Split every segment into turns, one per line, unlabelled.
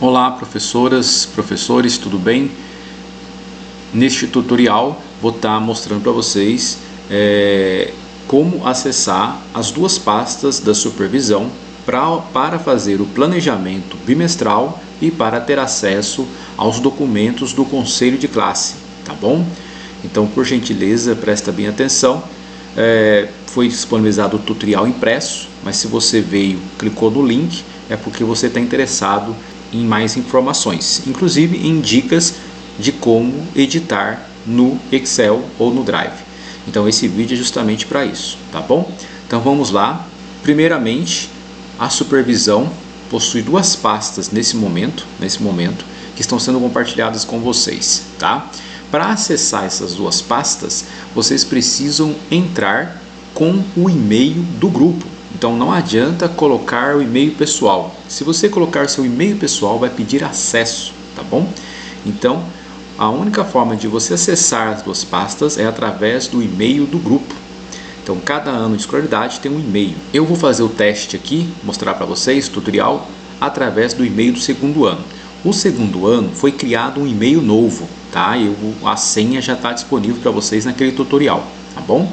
Olá, professoras, professores, tudo bem? Neste tutorial vou estar mostrando para vocês como acessar as duas pastas da supervisão para fazer o planejamento bimestral e para ter acesso aos documentos do conselho de classe, tá bom? Então, por gentileza, presta bem atenção. Foi disponibilizado o tutorial impresso, mas se você clicou no link, é porque você está interessado em mais informações, inclusive em dicas de como editar no Excel ou no Drive. Então esse vídeo é justamente para isso, tá bom? Então vamos lá. Primeiramente, a supervisão possui duas pastas nesse momento que estão sendo compartilhadas com vocês, tá? Para acessar essas duas pastas, vocês precisam entrar com o e-mail do grupo. Então não adianta colocar o e-mail pessoal. Se você colocar seu e-mail pessoal, vai pedir acesso, tá bom? Então a única forma de você acessar as duas pastas é através do e-mail do grupo. Então cada ano de escolaridade tem um e-mail. Eu vou fazer o teste aqui, mostrar para vocês, tutorial, através do e-mail do segundo ano. O segundo ano foi criado um e-mail novo, tá? A senha já está disponível para vocês naquele tutorial, tá bom?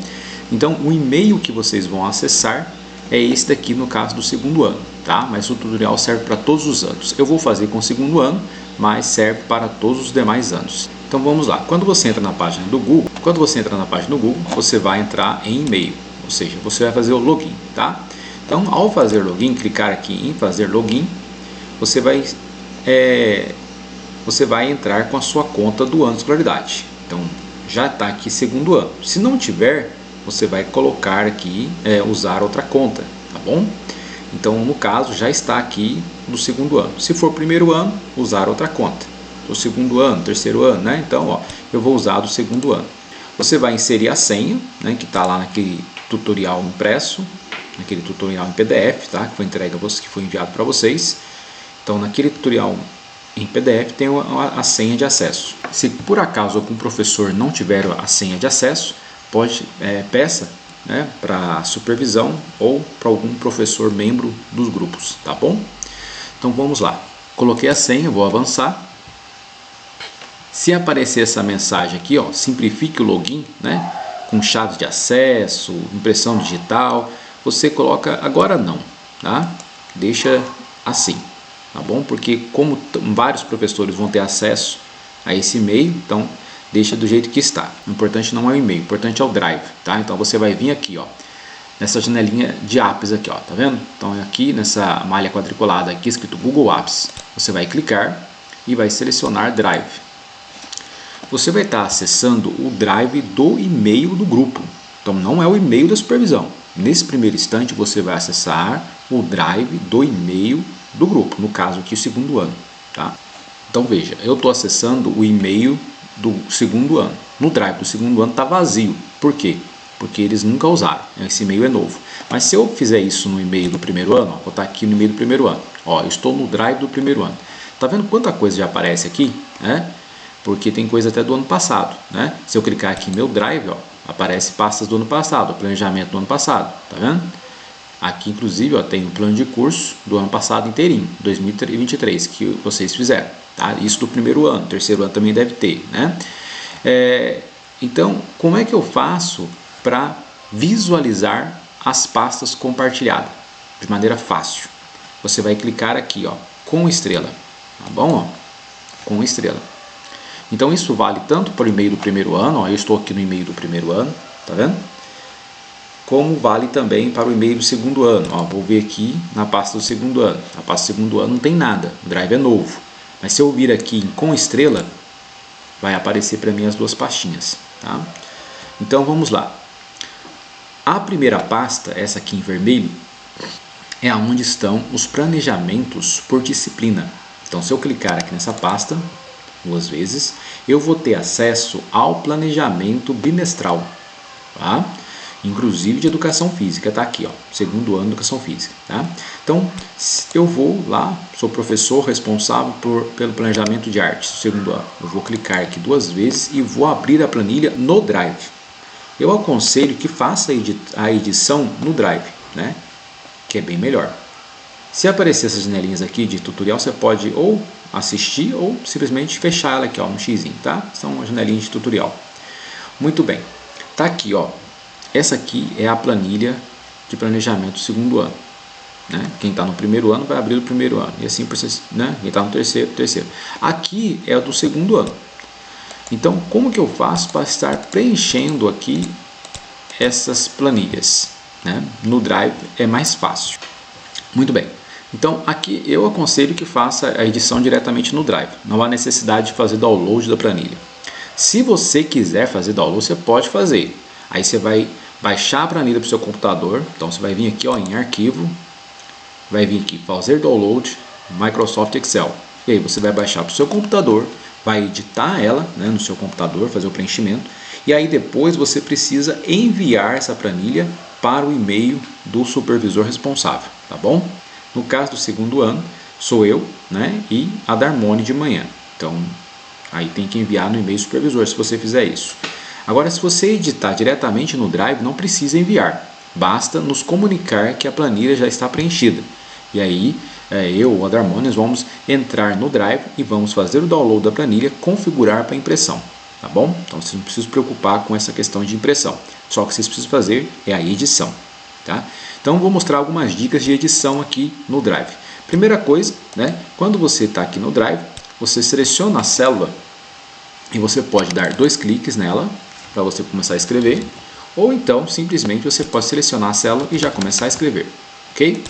Então o e-mail que vocês vão acessar é esse daqui no caso do segundo ano, tá? Mas o tutorial serve para todos os anos. Eu vou fazer com o segundo ano, mas serve para todos os demais anos. Então vamos lá. Quando você entra na página do Google, você vai entrar em e-mail, ou seja, você vai fazer o login, tá? Então, ao fazer login, clicar aqui em fazer login, você vai entrar com a sua conta do ano de escolaridade. Então, já está aqui segundo ano. Se não tiver, você vai colocar aqui, usar outra conta, tá bom? Então, no caso, já está aqui no segundo ano. Se for primeiro ano, usar outra conta. Do segundo ano, terceiro ano, né? Então, eu vou usar do segundo ano. Você vai inserir a senha, né, que está lá naquele tutorial impresso, naquele tutorial em PDF, tá? Que foi entregue a vocês, que foi enviado para vocês. Então, naquele tutorial em PDF tem a senha de acesso. Se por acaso algum professor não tiver a senha de acesso, peça, né, para supervisão ou para algum professor membro dos grupos, tá bom? Então vamos lá. Coloquei a senha, vou avançar. Se aparecer essa mensagem aqui, simplifique o login, né, com chave de acesso, impressão digital, você coloca agora não, tá? Deixa assim, tá bom? Porque como vários professores vão ter acesso a esse e-mail, então deixa do jeito que está. O importante não é o e-mail, o importante é o Drive, tá? Então você vai vir aqui, nessa janelinha de apps aqui, tá vendo? Então aqui nessa malha quadriculada aqui escrito Google Apps, você vai clicar e vai selecionar Drive. Você vai estar acessando o Drive do e-mail do grupo. Então não é o e-mail da supervisão. Nesse primeiro instante você vai acessar o Drive do e-mail do grupo, no caso aqui o segundo ano, tá? Então veja, eu estou acessando o e-mail do segundo ano. No Drive do segundo ano está vazio. Por quê? Porque eles nunca usaram. Esse e-mail é novo. Mas se eu fizer isso no e-mail do primeiro ano, vou estar aqui no e-mail do primeiro ano. Eu estou no Drive do primeiro ano. Tá vendo quanta coisa já aparece aqui, né? Porque tem coisa até do ano passado, né? Se eu clicar aqui em meu Drive, aparece pastas do ano passado, planejamento do ano passado, tá vendo? Aqui inclusive, tem o plano de curso do ano passado inteirinho, 2023, que vocês fizeram, tá? Isso do primeiro ano, terceiro ano também deve ter, né? Então, como é que eu faço para visualizar as pastas compartilhadas de maneira fácil? Você vai clicar aqui, com estrela, tá bom? Com estrela. Então isso vale tanto para o e-mail do primeiro ano, eu estou aqui no e-mail do primeiro ano, tá vendo? Como vale também para o e-mail do segundo ano. Vou ver aqui na pasta do segundo ano. A pasta do segundo ano não tem nada, o Drive é novo. Mas se eu vir aqui em com estrela, vai aparecer para mim as duas pastinhas, tá? Então vamos lá. A primeira pasta, essa aqui em vermelho, é onde estão os planejamentos por disciplina. Então se eu clicar aqui nessa pasta duas vezes, eu vou ter acesso ao planejamento bimestral, tá? Inclusive de educação física, tá aqui, segundo ano de educação física, tá? Então, eu vou lá, sou professor responsável pelo planejamento de artes do segundo ano. Eu vou clicar aqui duas vezes e vou abrir a planilha no Drive. Eu aconselho que faça a edição no Drive, né? Que é bem melhor. Se aparecer essas janelinhas aqui de tutorial, você pode ou assistir ou simplesmente fechar ela aqui, ó, no xizinho, tá? São janelinhas de tutorial. Muito bem. Tá aqui, ó. Essa aqui é a planilha de planejamento do segundo ano. Né? Quem está no primeiro ano vai abrir o primeiro ano. E assim por né? Quem está no terceiro. Aqui é a do segundo ano. Então, como que eu faço para estar preenchendo aqui essas planilhas? Né? No Drive é mais fácil. Muito bem. Então, aqui eu aconselho que faça a edição diretamente no Drive. Não há necessidade de fazer download da planilha. Se você quiser fazer download, você pode fazer. Aí você vai baixar a planilha para o seu computador. Então, você vai vir aqui, ó, em arquivo. Vai vir aqui, fazer download, Microsoft Excel. E aí você vai baixar para o seu computador, vai editar ela, né, no seu computador, fazer o preenchimento. E aí depois você precisa enviar essa planilha para o e-mail do supervisor responsável, tá bom? No caso do segundo ano, sou eu, né, e a Darmone de manhã. Então, aí tem que enviar no e-mail supervisor se você fizer isso. Agora, se você editar diretamente no Drive, não precisa enviar. Basta nos comunicar que a planilha já está preenchida. E aí, eu ou a Darmone vamos entrar no Drive e vamos fazer o download da planilha, configurar para impressão. Tá bom? Então, vocês não precisam se preocupar com essa questão de impressão. Só o que vocês precisam fazer é a edição. Tá? Então, vou mostrar algumas dicas de edição aqui no Drive. Primeira coisa, né? Quando você está aqui no Drive, você seleciona a célula e você pode dar 2 cliques nela para você começar a escrever. Ou então, simplesmente, você pode selecionar a célula e já começar a escrever. Ok?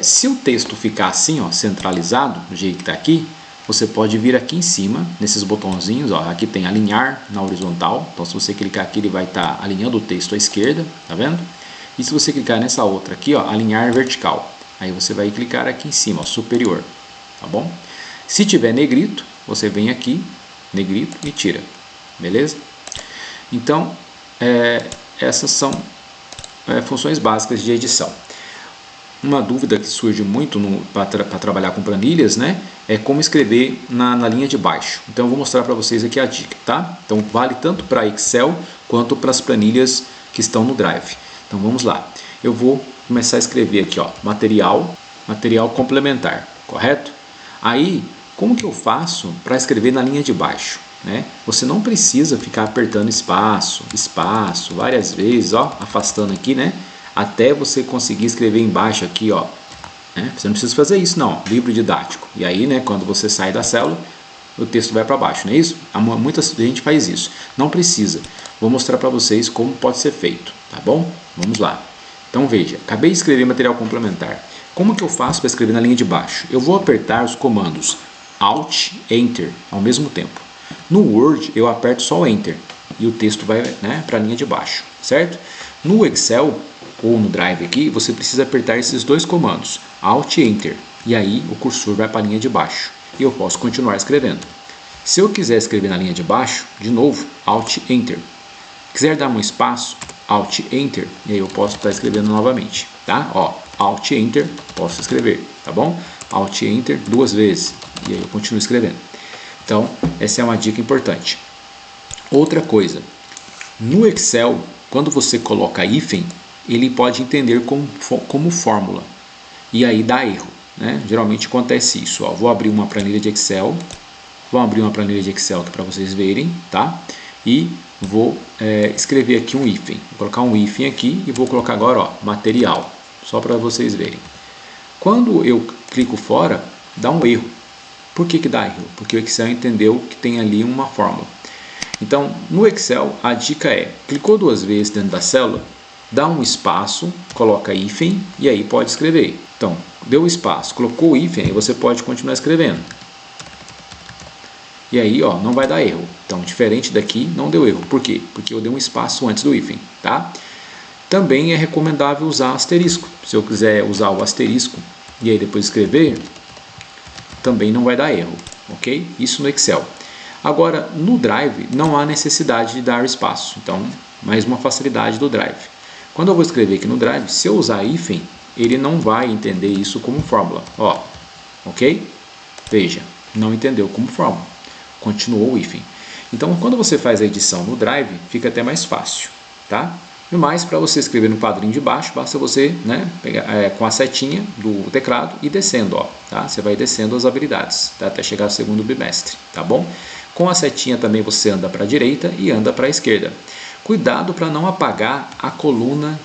Se o texto ficar assim, ó, centralizado, do jeito que está aqui, você pode vir aqui em cima, nesses botãozinhos, ó, aqui tem alinhar na horizontal. Então, se você clicar aqui, ele vai estar alinhando o texto à esquerda, tá vendo? E se você clicar nessa outra aqui, ó, alinhar vertical, aí você vai clicar aqui em cima, ó, superior, tá bom? Se tiver negrito, você vem aqui, negrito e tira, beleza? Então, essas são funções básicas de edição. Uma dúvida que surge muito para trabalhar com planilhas, né, é como escrever na linha de baixo. Então eu vou mostrar para vocês aqui a dica, tá? Então vale tanto para Excel quanto para as planilhas que estão no Drive. Então vamos lá. Eu vou começar a escrever aqui, ó, material complementar, correto? Aí, como que eu faço para escrever na linha de baixo? Né? Você não precisa ficar apertando espaço, várias vezes, ó, afastando aqui, né? Até você conseguir escrever embaixo aqui, ó. Né? Você não precisa fazer isso, não. Livro didático. E aí, né, quando você sai da célula, o texto vai para baixo, não é isso? Muita gente faz isso. Não precisa. Vou mostrar para vocês como pode ser feito, tá bom? Vamos lá. Então veja, acabei de escrever material complementar. Como que eu faço para escrever na linha de baixo? Eu vou apertar os comandos Alt, Enter ao mesmo tempo. No Word eu aperto só o Enter e o texto vai, né, para a linha de baixo, certo? No Excel ou no Drive aqui, você precisa apertar esses 2 comandos, Alt e Enter, e aí o cursor vai para a linha de baixo e eu posso continuar escrevendo. Se eu quiser escrever na linha de baixo, de novo, Alt Enter. Quiser dar um espaço, Alt Enter, e aí eu posso estar escrevendo novamente, tá? Ó, Alt Enter, posso escrever, tá bom? Alt Enter 2 vezes, e aí eu continuo escrevendo. Então, essa é uma dica importante. Outra coisa, no Excel, quando você coloca hífen, ele pode entender como fórmula, e aí dá erro, né? Geralmente acontece isso, ó. Vou abrir uma planilha de Excel, aqui para vocês verem, tá? E vou escrever aqui um hífen, vou colocar um hífen aqui e vou colocar agora, ó, material, só para vocês verem. Quando eu clico fora, dá um erro. Por que dá erro? Porque o Excel entendeu que tem ali uma fórmula. Então, no Excel, a dica é, clicou 2 vezes dentro da célula, dá um espaço, coloca hífen e aí pode escrever. Então, deu espaço, colocou o hífen, aí você pode continuar escrevendo. E aí, ó, não vai dar erro. Então, diferente daqui, não deu erro. Por quê? Porque eu dei um espaço antes do hífen, tá? Também é recomendável usar asterisco. Se eu quiser usar o asterisco e aí depois escrever, também não vai dar erro, ok? Isso no Excel. Agora, no Drive, não há necessidade de dar espaço. Então, mais uma facilidade do Drive. Quando eu vou escrever aqui no Drive, se eu usar hífen, ele não vai entender isso como fórmula. Ó, ok? Veja, não entendeu como fórmula. Continuou o hífen. Então, quando você faz a edição no Drive, fica até mais fácil, tá? Mas para você escrever no quadrinho de baixo, basta você, né, pegar com a setinha do teclado e descendo, ó, tá? Você vai descendo as habilidades, tá? Até chegar ao segundo bimestre, tá bom? Com a setinha também você anda para a direita e anda para a esquerda. Cuidado para não apagar a coluna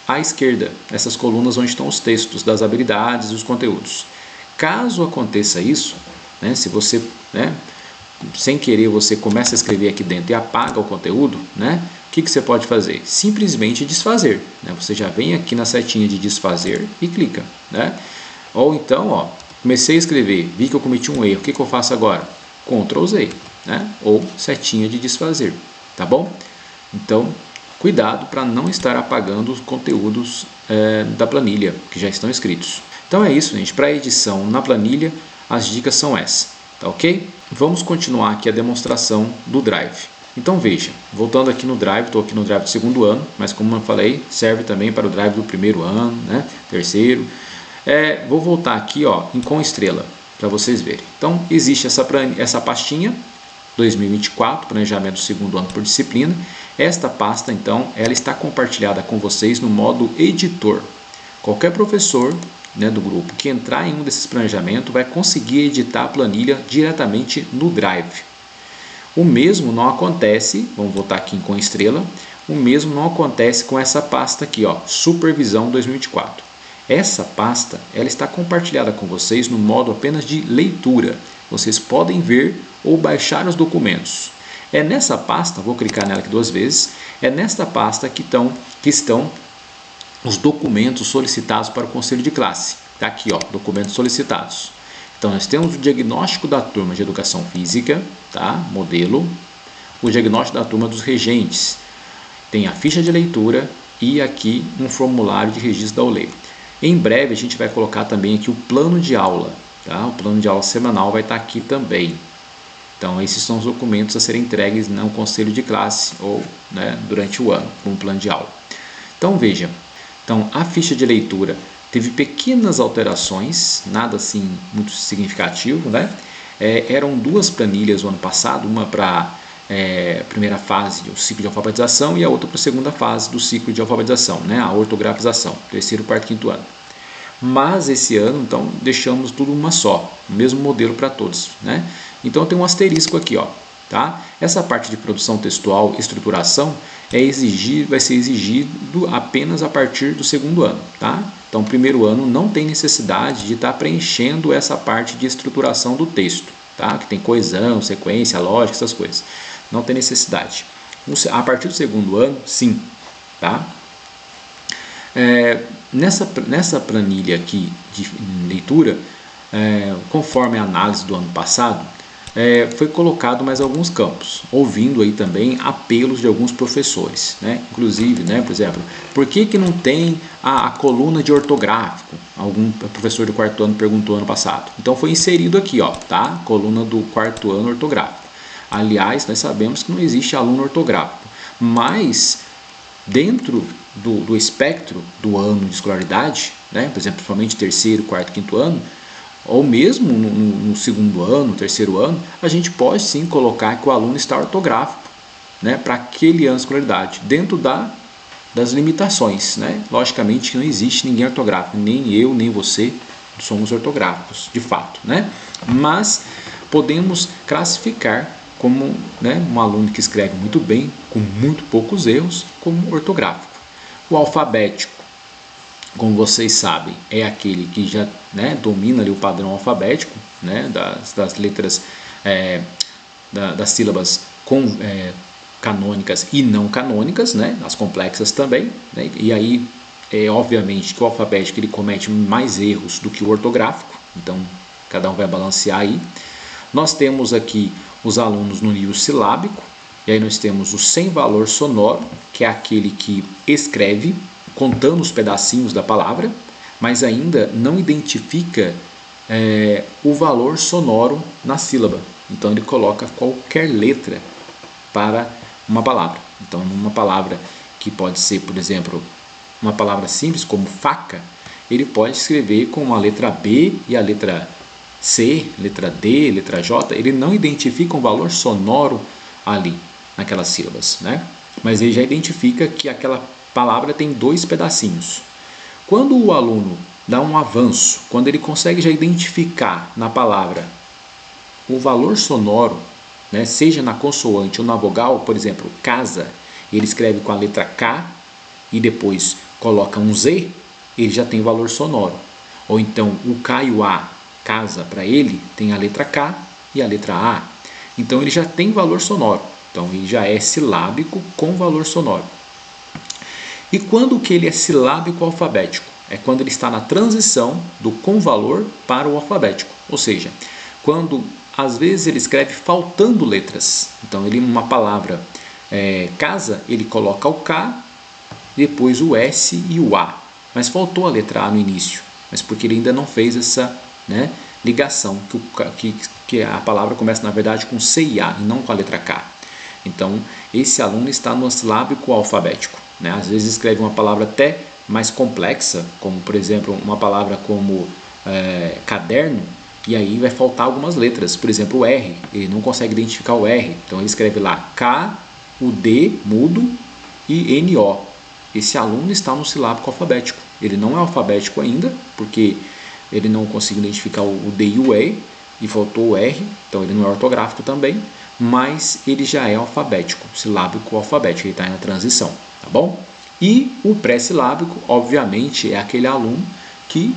à esquerda, essas colunas onde estão os textos das habilidades e os conteúdos. Caso aconteça isso, né, se você, né, sem querer você começa a escrever aqui dentro e apaga o conteúdo, né, o que você pode fazer? Simplesmente desfazer, né? Você já vem aqui na setinha de desfazer e clica, né? Ou então, ó, comecei a escrever, vi que eu cometi um erro, o que eu faço agora? Ctrl Z, né? Ou setinha de desfazer, tá bom? Então, cuidado para não estar apagando os conteúdos da planilha que já estão escritos. Então é isso, gente. Para edição na planilha, as dicas são essas, tá ok? Vamos continuar aqui a demonstração do Drive. Então veja, voltando aqui no Drive, estou aqui no Drive do segundo ano, mas como eu falei, serve também para o Drive do primeiro ano, né? Terceiro. Vou voltar aqui, ó, em com estrela, para vocês verem. Então existe essa pastinha 2024, planejamento do segundo ano por disciplina. Esta pasta, então, ela está compartilhada com vocês no modo editor. Qualquer professor, né, do grupo que entrar em um desses planejamentos vai conseguir editar a planilha diretamente no Drive. O mesmo não acontece, vamos voltar aqui com estrela, o mesmo não acontece com essa pasta aqui, ó, Supervisão 2024. Essa pasta, ela está compartilhada com vocês no modo apenas de leitura. Vocês podem ver ou baixar os documentos. É nessa pasta, vou clicar nela aqui 2 vezes, é nesta pasta que estão os documentos solicitados para o conselho de classe. Está aqui, ó, documentos solicitados. Então, nós temos o diagnóstico da turma de educação física, tá? Modelo, o diagnóstico da turma dos regentes, tem a ficha de leitura e aqui um formulário de registro da ULE. Em breve, a gente vai colocar também aqui o plano de aula, tá? O plano de aula semanal vai estar aqui também. Então, esses são os documentos a serem entregues no conselho de classe ou, né, durante o ano, com o plano de aula. Então, veja, então, a ficha de leitura teve pequenas alterações, nada assim muito significativo, né? Eram 2 planilhas no ano passado, uma para a primeira fase do ciclo de alfabetização e a outra para a segunda fase do ciclo de alfabetização, né? A ortografização, terceiro, quarto, quinto ano. Mas esse ano, então, deixamos tudo uma só, o mesmo modelo para todos, né? Então tem um asterisco aqui, ó, tá? Essa parte de produção textual e estruturação vai ser exigido apenas a partir do segundo ano, tá? Então, primeiro ano não tem necessidade de estar preenchendo essa parte de estruturação do texto, tá? Que tem coesão, sequência, lógica, essas coisas. Não tem necessidade. A partir do segundo ano, sim, tá? Nessa planilha aqui de leitura, conforme a análise do ano passado, foi colocado mais alguns campos, ouvindo aí também apelos de alguns professores, né? Inclusive, né, por exemplo, por que não tem a coluna de ortográfico? Algum professor do quarto ano perguntou ano passado. Então foi inserido aqui, ó, tá? Coluna do quarto ano ortográfico. Aliás, nós sabemos que não existe aluno ortográfico, mas dentro do espectro do ano de escolaridade, né, por exemplo, principalmente terceiro, quarto, quinto ano, ou mesmo no segundo ano, terceiro ano, a gente pode sim colocar que o aluno está ortográfico, né, para aquele ano de escolaridade, dentro das limitações, né? Logicamente que não existe ninguém ortográfico, nem eu, nem você somos ortográficos, de fato, né? Mas podemos classificar como, né, um aluno que escreve muito bem, com muito poucos erros, como ortográfico. O alfabético, como vocês sabem, é aquele que já, né, domina ali o padrão alfabético, né, das letras, das sílabas canônicas e não canônicas, né, as complexas também, né, e aí obviamente que o alfabético ele comete mais erros do que o ortográfico, então cada um vai balancear aí. Nós temos aqui os alunos no nível silábico, e aí nós temos o sem valor sonoro, que é aquele que escreve contando os pedacinhos da palavra, mas ainda não identifica o valor sonoro na sílaba. Então ele coloca qualquer letra para uma palavra. Então uma palavra que pode ser, por exemplo, uma palavra simples como faca, ele pode escrever com a letra B e a letra C, letra D, letra J, ele não identifica um valor sonoro ali, naquelas sílabas, né? Mas ele já identifica que aquela palavra tem 2 pedacinhos. Quando o aluno dá um avanço, quando ele consegue já identificar na palavra o valor sonoro, né, seja na consoante ou na vogal, por exemplo, casa, ele escreve com a letra K e depois coloca um Z, ele já tem valor sonoro. Ou então o K e o A, casa, para ele tem a letra K e a letra A. Então ele já tem valor sonoro. Então ele já é silábico com valor sonoro. E quando que ele é silábico alfabético? É quando ele está na transição do com valor para o alfabético. Ou seja, quando às vezes ele escreve faltando letras. Então ele, uma palavra casa, ele coloca o K, depois o S e o A. Mas faltou a letra A no início. Mas porque ele ainda não fez essa, né, ligação, que a palavra começa na verdade com C e A e não com a letra K. Então esse aluno está no silábico alfabético, né? Às vezes escreve uma palavra até mais complexa, como por exemplo uma palavra como caderno, e aí vai faltar algumas letras, por exemplo o R, ele não consegue identificar o R, então ele escreve lá K, o D mudo e NO. Esse aluno está no silábico alfabético, ele não é alfabético ainda, porque ele não conseguiu identificar o D e o E, e faltou o R, então ele não é ortográfico também, mas ele já é alfabético, silábico alfabético, ele está na transição, tá bom? E o pré-silábico, obviamente, é aquele aluno que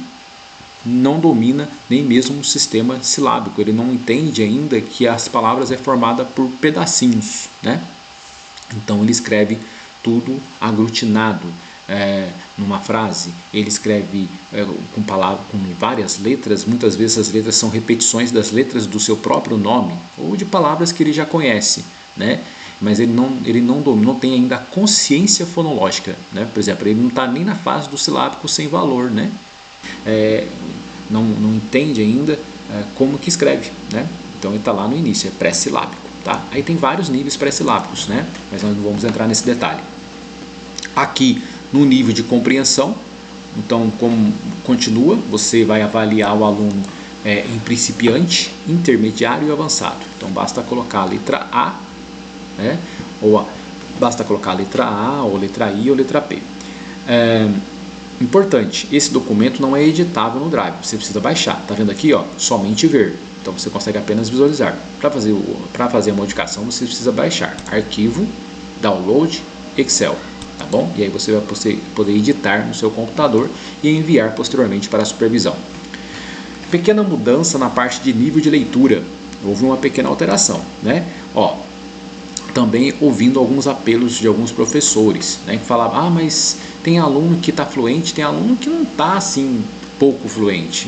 não domina nem mesmo o sistema silábico, ele não entende ainda que as palavras é formada por pedacinhos, né? Então ele escreve tudo aglutinado numa frase, ele escreve com várias letras, muitas vezes as letras são repetições das letras do seu próprio nome, ou de palavras que ele já conhece, né? Mas ele não tem ainda a consciência fonológica, né? Por exemplo, ele não está nem na fase do silábico sem valor, né? Não entende ainda como que escreve, né? Então ele está lá no início, é pré-silábico, tá? Aí tem vários níveis pré-silábicos, né? Mas nós não vamos entrar nesse detalhe. Aqui no nível de compreensão, então como continua, você vai avaliar o aluno em principiante, intermediário e avançado. Então basta colocar a letra A, né? Ou basta colocar a letra A, ou letra I, ou letra P. Importante, esse documento não é editável no Drive, você precisa baixar. Tá vendo aqui, ó, somente ver. Então você consegue apenas visualizar. Para fazer a modificação, você precisa baixar arquivo, download, Excel, tá bom? E aí você vai poder editar no seu computador e enviar posteriormente para a supervisão. Pequena mudança na parte de nível de leitura. Houve uma pequena alteração, né? Ó, também ouvindo alguns apelos de alguns professores, né, que falavam, mas tem aluno que está fluente, tem aluno que não está assim pouco fluente,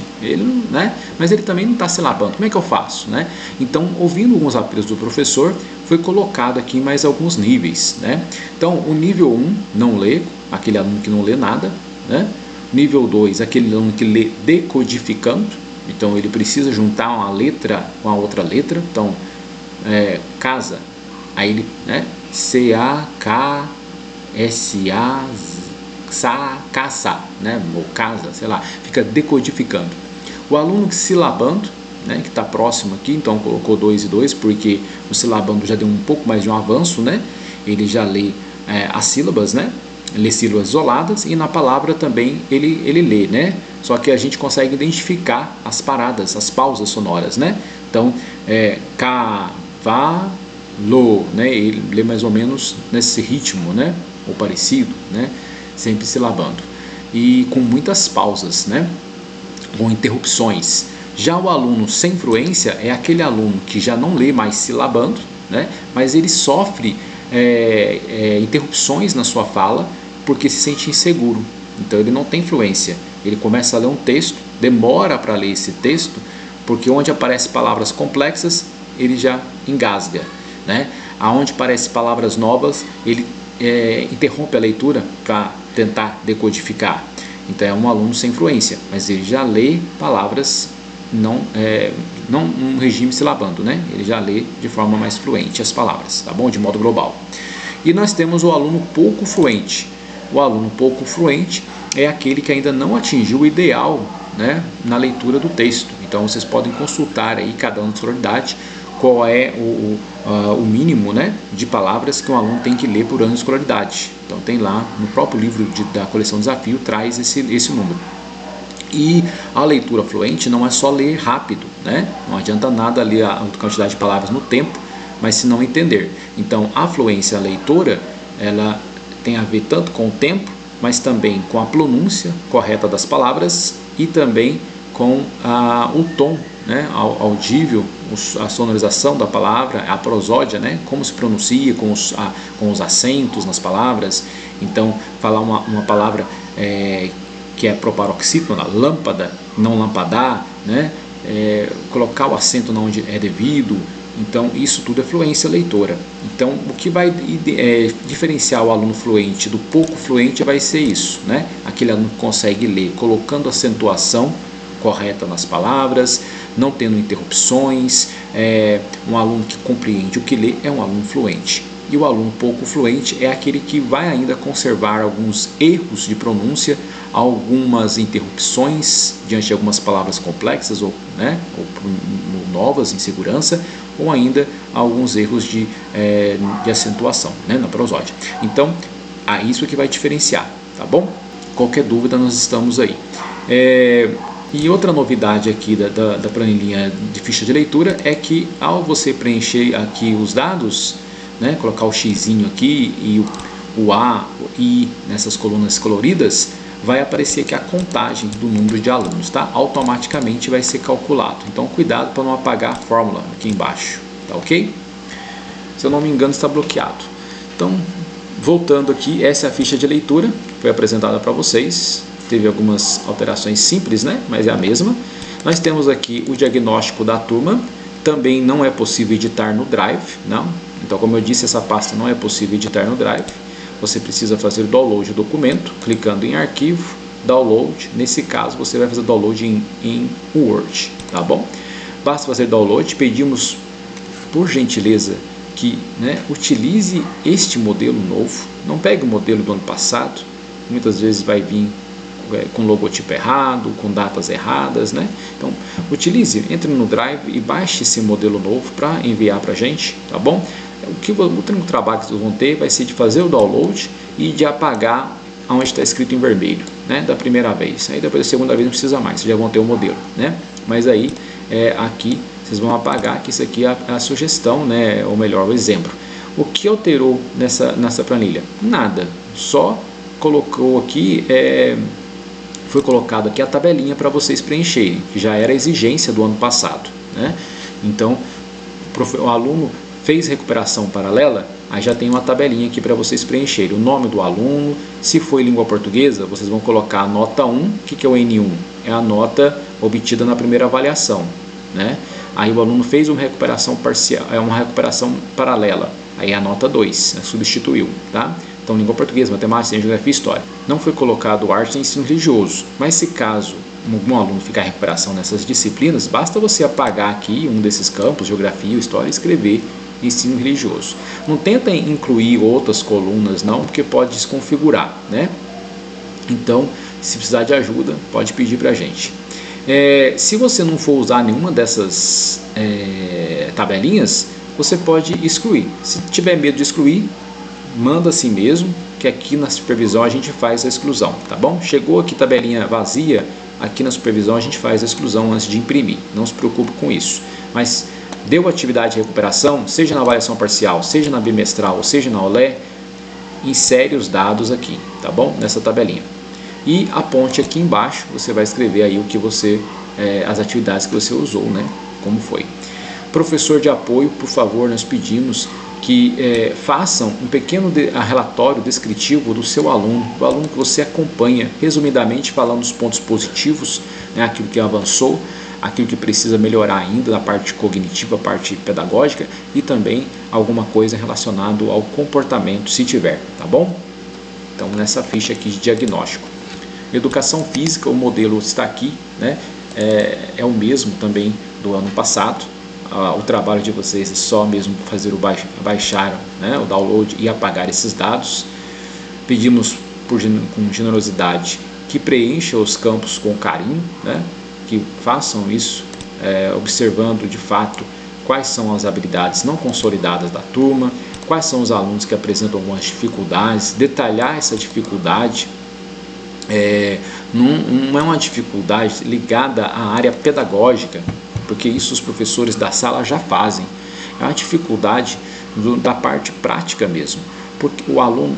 né, mas ele também não está silabando, como é que eu faço, né? Então, ouvindo alguns apelos do professor, foi colocado aqui mais alguns níveis, né? Então, o nível 1, não lê, aquele aluno que não lê nada, né? Nível 2, aquele aluno que lê decodificando, então ele precisa juntar uma letra com a outra letra, então, casa, aí ele, né, C-A-K-S-A, caça, né, ou casa, sei lá, fica decodificando. O aluno que silabando, né, que está próximo aqui, então colocou 2 e 2, porque o silabando já deu um pouco mais de um avanço, né, ele já lê as sílabas, né, lê sílabas isoladas, e na palavra também ele lê, né, só que a gente consegue identificar as paradas, as pausas sonoras, né, então, cavalo, né, ele lê mais ou menos nesse ritmo, né, ou parecido, né, sempre silabando, e com muitas pausas, né, com interrupções. Já o aluno sem fluência é aquele aluno que já não lê mais silabando, né, mas ele sofre interrupções na sua fala porque se sente inseguro, então ele não tem fluência, ele começa a ler um texto, demora para ler esse texto, porque onde aparecem palavras complexas, ele já engasga, né? Aonde aparecem palavras novas, ele interrompe a leitura para tentar decodificar. Então é um aluno sem fluência, mas ele já lê palavras não um regime silabando, né? Ele já lê de forma mais fluente as palavras, tá bom? De modo global. E nós temos o aluno pouco fluente. O aluno pouco fluente é aquele que ainda não atingiu o ideal, né, na leitura do texto. Então vocês podem consultar aí cada ano de escolaridade qual é o mínimo, né, de palavras que um aluno tem que ler por ano de escolaridade. Então tem lá no próprio livro da coleção Desafio, traz esse número. E a leitura fluente não é só ler rápido, né? Não adianta nada ler a quantidade de palavras no tempo, mas se não entender. Então a fluência leitora, ela tem a ver tanto com o tempo, mas também com a pronúncia correta das palavras e também com o tom, né, audível, a sonorização da palavra, a prosódia, né, como se pronuncia, com os acentos nas palavras. Então, falar uma palavra que é proparoxítona, lâmpada, não lampadar, né, colocar o acento onde é devido. Então, isso tudo é fluência leitora. Então, o que vai diferenciar o aluno fluente do pouco fluente vai ser isso, né? Aquele aluno que consegue ler colocando acentuação correta nas palavras, não tendo interrupções. Um aluno que compreende o que lê é um aluno fluente. E o aluno pouco fluente é aquele que vai ainda conservar alguns erros de pronúncia, algumas interrupções diante de algumas palavras complexas ou novas, insegurança, ou ainda alguns erros de acentuação, né, na prosódia. Então, isso que vai diferenciar, tá bom? Qualquer dúvida, nós estamos aí. E outra novidade aqui da planilhinha de ficha de leitura é que ao você preencher aqui os dados, né, colocar o xizinho aqui e o A, o I nessas colunas coloridas, vai aparecer aqui a contagem do número de alunos, tá? Automaticamente vai ser calculado. Então cuidado para não apagar a fórmula aqui embaixo, tá ok? Se eu não me engano está bloqueado. Então, voltando aqui, essa é a ficha de leitura, foi apresentada para vocês. Teve algumas alterações simples, né? Mas é a mesma. Nós temos aqui o diagnóstico da turma. Também não é possível editar no Drive, não. Então, como eu disse, essa pasta não é possível editar no Drive. Você precisa fazer o download do documento, clicando em arquivo, download. Nesse caso, você vai fazer download em Word, tá bom? Basta fazer download. Pedimos, por gentileza, que, né, utilize este modelo novo. Não pegue o modelo do ano passado. Muitas vezes vai vir com logotipo errado, com datas erradas, né? Então, utilize, entre no Drive e baixe esse modelo novo para enviar para a gente, tá bom? O único trabalho que vocês vão ter vai ser de fazer o download e de apagar onde está escrito em vermelho, né, da primeira vez. Aí depois da segunda vez não precisa mais, vocês já vão ter o modelo, né? Mas aí, aqui, vocês vão apagar, que isso aqui é a sugestão, né, ou melhor, o exemplo. O que alterou nessa planilha? Nada, só colocou aqui, foi colocado aqui a tabelinha para vocês preencherem, que já era a exigência do ano passado, né? Então, o aluno fez recuperação paralela, aí já tem uma tabelinha aqui para vocês preencherem. O nome do aluno, se for em língua portuguesa, vocês vão colocar a nota 1. O que é o N1? É a nota obtida na primeira avaliação, né? Aí o aluno fez uma recuperação parcial, uma recuperação paralela, aí é a nota 2, substituiu, tá? Então, língua portuguesa, matemática, geografia e história. Não foi colocado arte e ensino religioso, mas se caso algum aluno ficar em recuperação nessas disciplinas, basta você apagar aqui um desses campos, geografia ou história, e escrever ensino religioso. Não tenta incluir outras colunas não, porque pode desconfigurar, né? Então, se precisar de ajuda, pode pedir para a gente. Se você não for usar nenhuma dessas tabelinhas, você pode excluir. Se tiver medo de excluir, manda assim mesmo, que aqui na supervisão a gente faz a exclusão, tá bom? Chegou aqui tabelinha vazia, aqui na supervisão a gente faz a exclusão antes de imprimir, não se preocupe com isso. Mas deu atividade de recuperação, seja na avaliação parcial, seja na bimestral, ou seja na OLE, insere os dados aqui, tá bom? Nessa tabelinha. E aponte aqui embaixo, você vai escrever aí o que você, as atividades que você usou, né? Como foi. Professor de apoio, por favor, nós pedimos que façam um pequeno relatório descritivo do seu aluno, do aluno que você acompanha, resumidamente falando os pontos positivos, né, aquilo que avançou, aquilo que precisa melhorar ainda na parte cognitiva, parte pedagógica e também alguma coisa relacionada ao comportamento, se tiver, tá bom? Então, nessa ficha aqui de diagnóstico. Educação física, o modelo está aqui, né? É o mesmo também do ano passado. O trabalho de vocês é só mesmo fazer baixar, né, o download e apagar esses dados. Pedimos com generosidade que preencham os campos com carinho, né, que façam isso observando de fato quais são as habilidades não consolidadas da turma, quais são os alunos que apresentam algumas dificuldades, detalhar essa dificuldade. Não é uma dificuldade ligada à área pedagógica, porque isso os professores da sala já fazem. É uma dificuldade da parte prática mesmo, porque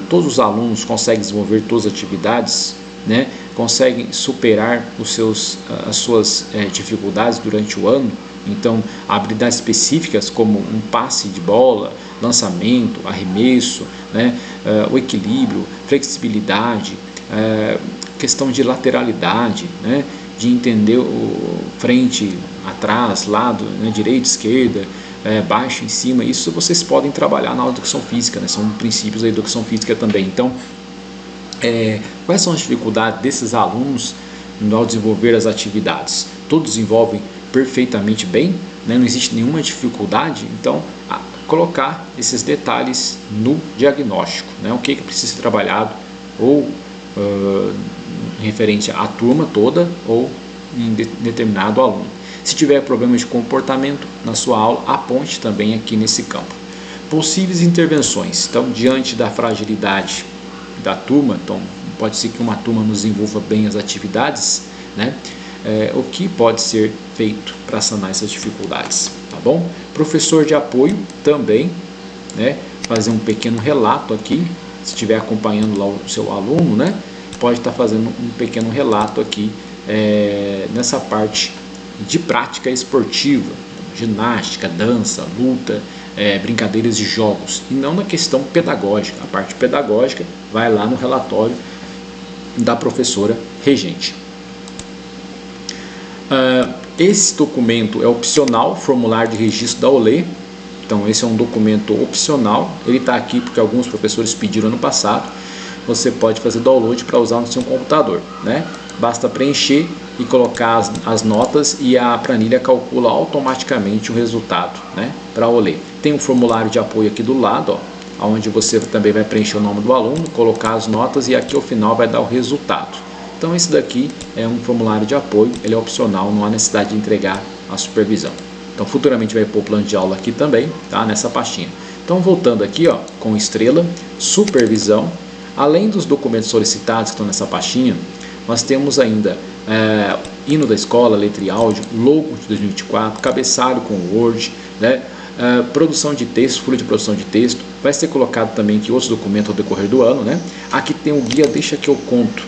todos os alunos conseguem desenvolver todas as atividades, né? Conseguem superar as suas dificuldades durante o ano. Então, habilidades específicas como um passe de bola, lançamento, arremesso, né? O equilíbrio, flexibilidade, questão de lateralidade, né? De entender o frente, atrás, lado, né? Direita, esquerda, baixo, em cima. Isso vocês podem trabalhar na educação física, né? São princípios da educação física também. Então, quais são as dificuldades desses alunos ao desenvolver as atividades? Todos desenvolvem perfeitamente bem, né? Não existe nenhuma dificuldade. Então, colocar esses detalhes no diagnóstico, né? O que precisa ser trabalhado, ou referente à turma toda, ou em determinado aluno. Se tiver problemas de comportamento na sua aula, aponte também aqui nesse campo. Possíveis intervenções. Então, diante da fragilidade da turma, então pode ser que uma turma não desenvolva bem as atividades, né? O que pode ser feito para sanar essas dificuldades, tá bom? Professor de apoio também, né? Fazer um pequeno relato aqui, se estiver acompanhando lá o seu aluno, né? Pode estar fazendo um pequeno relato aqui nessa parte de prática esportiva, ginástica, dança, luta, brincadeiras de jogos, e não na questão pedagógica. A parte pedagógica vai lá no relatório da professora regente. Esse documento é opcional, formulário de registro da OLE. Então esse é um documento opcional, ele está aqui porque alguns professores pediram no passado. Você pode fazer download para usar no seu computador, né? Basta preencher e colocar as notas, e a planilha calcula automaticamente o resultado, né, para a OLE. Tem um formulário de apoio aqui do lado, ó, onde você também vai preencher o nome do aluno, colocar as notas, e aqui ao final vai dar o resultado. Então esse daqui é um formulário de apoio, ele é opcional, não há necessidade de entregar a supervisão. Então futuramente vai pôr o plano de aula aqui também, tá, nessa pastinha. Então voltando aqui, ó, com estrela, supervisão. Além dos documentos solicitados que estão nessa pastinha, nós temos ainda hino da escola, letra e áudio, logo de 2024, cabeçalho com Word, né? Produção de texto, folha de produção de texto. Vai ser colocado também aqui outros documentos ao decorrer do ano, né? Aqui tem o guia Deixa Que Eu Conto.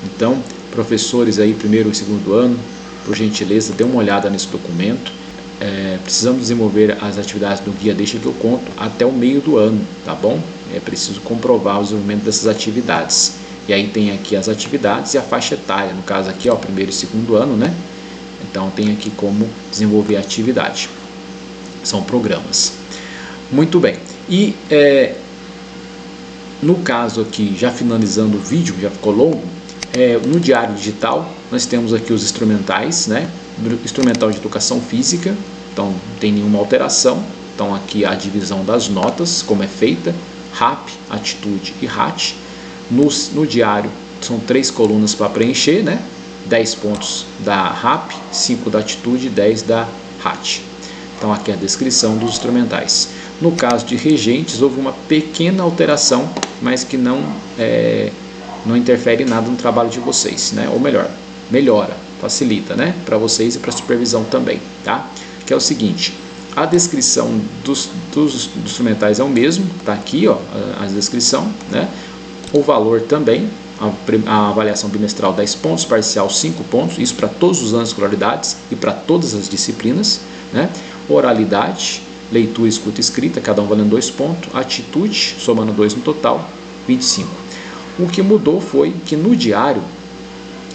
Então, professores aí, primeiro e segundo ano, por gentileza, dê uma olhada nesse documento. Precisamos desenvolver as atividades do guia Deixa Que Eu Conto até o meio do ano, tá bom? É preciso comprovar o desenvolvimento dessas atividades. E aí tem aqui as atividades e a faixa etária, no caso aqui, ó, primeiro e segundo ano, né? Então tem aqui como desenvolver a atividade. São programas. Muito bem. E no caso aqui, já finalizando o vídeo, já ficou longo, no diário digital nós temos aqui os instrumentais, né? Instrumental de educação física, então não tem nenhuma alteração. Então aqui a divisão das notas, como é feita, RAP, atitude e RAT. No diário são 3 colunas para preencher, né? 10 pontos da RAP, 5 da atitude e 10 da RAT. Então aqui é a descrição dos instrumentais. No caso de regentes, houve uma pequena alteração, mas que não interfere nada no trabalho de vocês, né? Ou melhor, melhora, facilita, né? Para vocês e para a supervisão também, tá? Que é o seguinte: a descrição dos instrumentais é o mesmo, tá aqui, ó, a descrição, né? O valor também, a avaliação bimestral 10 pontos, parcial 5 pontos, isso para todos os anos de escolaridades e para todas as disciplinas, né? Oralidade, leitura, escuta e escrita, cada um valendo 2 pontos, atitude, somando 2 no total, 25. O que mudou foi que no diário,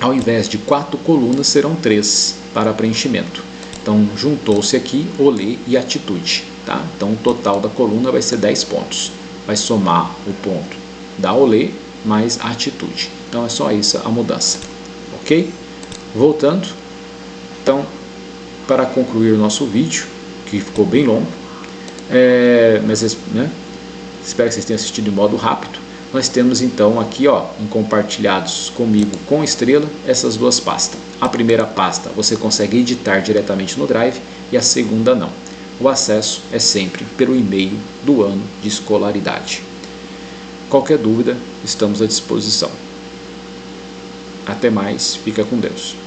ao invés de 4 colunas, serão 3 para preenchimento. Então juntou-se aqui OLE e atitude, tá? Então o total da coluna vai ser 10 pontos. Vai somar o ponto da OLE mais a atitude. Então é só isso a mudança, ok? Voltando, então, para concluir o nosso vídeo, que ficou bem longo, mas né, espero que vocês tenham assistido em modo rápido. Nós temos então aqui, ó, em compartilhados comigo com estrela, essas duas pastas. A primeira pasta você consegue editar diretamente no Drive e a segunda não. o acesso é sempre pelo e-mail do ano de escolaridade. Qualquer dúvida, estamos à disposição. Até mais, fica com Deus.